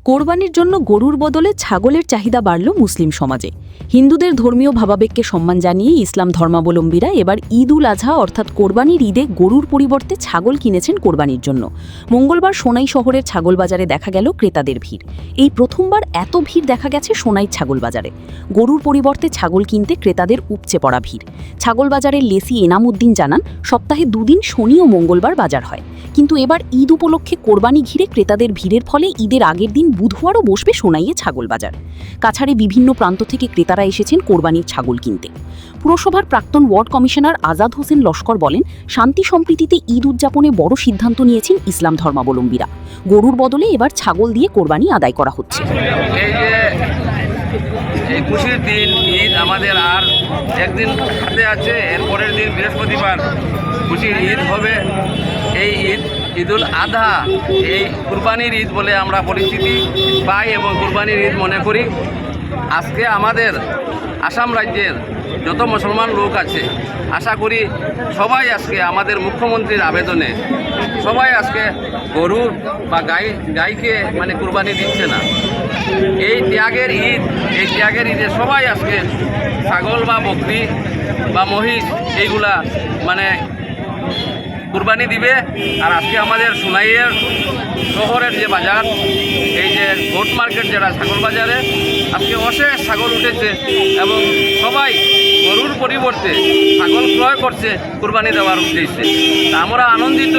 কোরবানির জন্য গরুর বদলে ছাগলের চাহিদা বাড়ল মুসলিম সমাজে। হিন্দুদের ধর্মীয় ভাবাবেগকে সম্মান জানিয়ে ইসলাম ধর্মাবলম্বীরা এবার ঈদ উল আজহা অর্থাৎ কোরবানির ঈদে গরুর পরিবর্তে ছাগল কিনেছেন কোরবানির জন্য। মঙ্গলবার সোনাই শহরের ছাগল বাজারে দেখা গেল ক্রেতাদের ভিড়। এই প্রথমবার এত ভিড় দেখা গেছে সোনাই ছাগল বাজারে। গরুর পরিবর্তে ছাগল কিনতে ক্রেতাদের উপচে পড়া ভিড়। ছাগল বাজারের লেসি এনামুদ্দিন জানান, সপ্তাহে দুদিন শনি ও মঙ্গলবার বাজার হয়, কিন্তু এবার ঈদ উপলক্ষে কোরবানি ঘিরে ক্রেতাদের ভিড়ের ফলে ঈদের আগের দিন বুধবারও বসবে সোনাইয়ে ছাগল বাজার। কাছাড়ে বিভিন্ন প্রান্ত থেকে ক্রেতারা এসেছেন কোরবানির ছাগল কিনতে। পুরসভার প্রাক্তন ওয়ার্ড কমিশনার আজাদ হোসেন লস্কর বলেন, শান্তি সম্প্রীতিতে ঈদ উদযাপনে বড় সিদ্ধান্ত নিয়েছেন ইসলাম ধর্মাবলম্বীরা। গরুর বদলে এবার ছাগল দিয়ে কোরবানি আদায় করা হচ্ছে। এই খুশির দিন ঈদ আমাদের আর একদিন হাতে আছে, এর পরের দিন বৃহস্পতিবার খুশির ঈদ হবে। এই ঈদুল আজহা এই কুরবানির ঈদ বলে আমরা পরিচিতি পাই এবং কুরবানির ঈদ মনে করি। আজকে আমাদের আসাম রাজ্যের যত মুসলমান লোক আছে, আশা করি সবাই আজকে আমাদের মুখ্যমন্ত্রীর আবেদনে সবাই আজকে গরু বা গাইকে কুরবানি দিচ্ছে না। এই ত্যাগের ঈদে সবাই আজকে ছাগল বা বকরি বা মহিষ এইগুলা কুরবানি দিবে। আর আজকে আমাদের সোনাইয়ের শহরের যে বাজার, এই যে গোট মার্কেট যেটা ছাগল বাজারে, আজকে অশেষ ছাগল উঠেছে এবং সবাই গরুর পরিবর্তে ছাগল ক্রয় করছে কুরবানি দেওয়ার উদ্দেশ্যে। আমরা আনন্দিত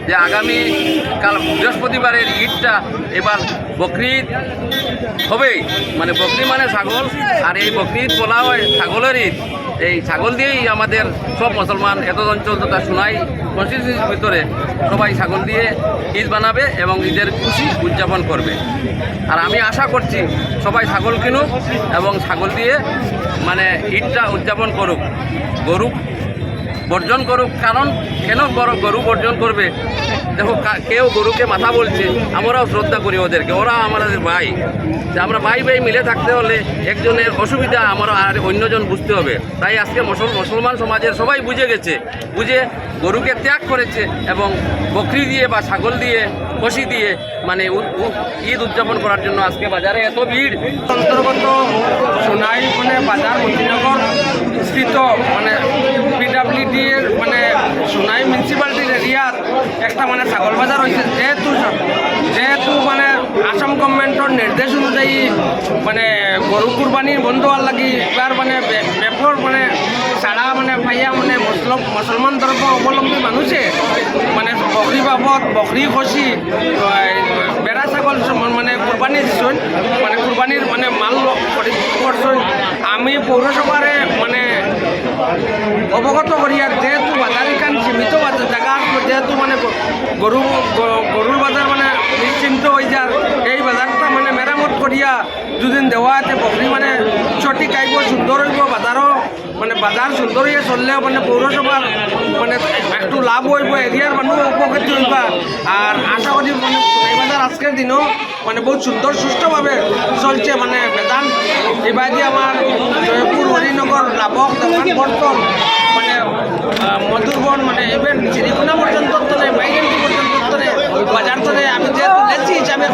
যে আগামী কাল বৃহস্পতিবারের ঈদটা এবার বকরি ঈদ হবেই। বকরি ছাগল, আর এই বকরি ঈদ বলা হয় ছাগলের ঈদ। এই ছাগল দিয়েই আমাদের সব মুসলমান এত অঞ্চল তথা সোনাই কনস্টিটিউন্সির ভিতরে সবাই ছাগল দিয়ে ঈদ বানাবে এবং ঈদের খুশি উদযাপন করবে। আর আমি আশা করছি সবাই ছাগল কিনুক এবং ছাগল দিয়ে ঈদটা উদযাপন করুক, গরু বর্জন করুক। কারণ কেন গরু বর্জন করবে? দেখো, কেউ গরুকে মাথা বলছে, আমরাও শ্রদ্ধা করি ওদেরকে, ওরা আমাদের ভাই। যে আমরা ভাই মিলে থাকতে হলে একজনের অসুবিধা আমরা আর অন্যজন বুঝতে হবে। তাই আজকে মুসলমান সমাজের সবাই বুঝে গরুকে ত্যাগ করেছে এবং বকরি দিয়ে বা ছাগল দিয়ে খসি দিয়ে ঈদ উদযাপন করার জন্য আজকে বাজারে এত ভিড়। অন্তর্গত সোনাই বাজার মতিনগর স্থিত পিডাব্লিউডি এর সোনাই মিউনিসিপ্যালিটির এরিয়ার একটা ছাগল বাজার হয়েছে। যেহেতু আসাম গভর্নমেন্টের নির্দেশ অনুযায়ী গরু কুরবানি বন্ধ হওয়ার লাগি এবার ব্যাপক ছাড়া পাইয়া মুসলমান ধর্ম অবলম্বী মানুষে বকরি বাবদ বকরি খসি বেড়া ছাগল কুরবানি দিচ্ছেন, কুরবানির মাল করছেন। আমি পৌরসভারে অবগত করি, আর যেহেতু বাজারিকান সীমিত জায়গা, যেহেতু গরুর বাজার নিশ্চিন্ত হয়ে যায়, এই বাজারটা মেরামত করিয়া দুদিন দেওয়া আছে বকরি সঠিক আইব, সুন্দর হইব, বাজারও বাজার সুন্দর হয়ে চললে পৌরসভার একটু লাভ হইব, এরিয়ার মানুষ উপকৃত হইবা। আর আশা করি এই বাজার আজকের দিনও বহুত সুন্দর সুষ্ঠুভাবে চলছে। বেদান এবারে আমার জয়পুর হরিনগর লাভক দোকান বর্তন মধুরবন এবার চিরিগুনা পর্যন্ত বাইগেন্টি পর্যন্ত বাজার তলে আমি যেহেতু লেছি হিসাবে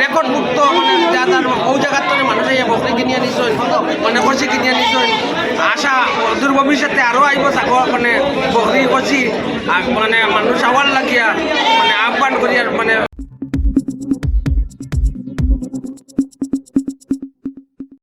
রেকর্ড মুক্ত যার ও জায়গার তলে মানুষ বকরি কিনিয়ে নিশ্চয় খসি কিনিয়ে নিশ্চয়। আশা দূর ভবিষ্যতে আরও আইব ছাগল বকরি খসি মানুষ আওয়ার লাগিয়া আহ্বান করি। আর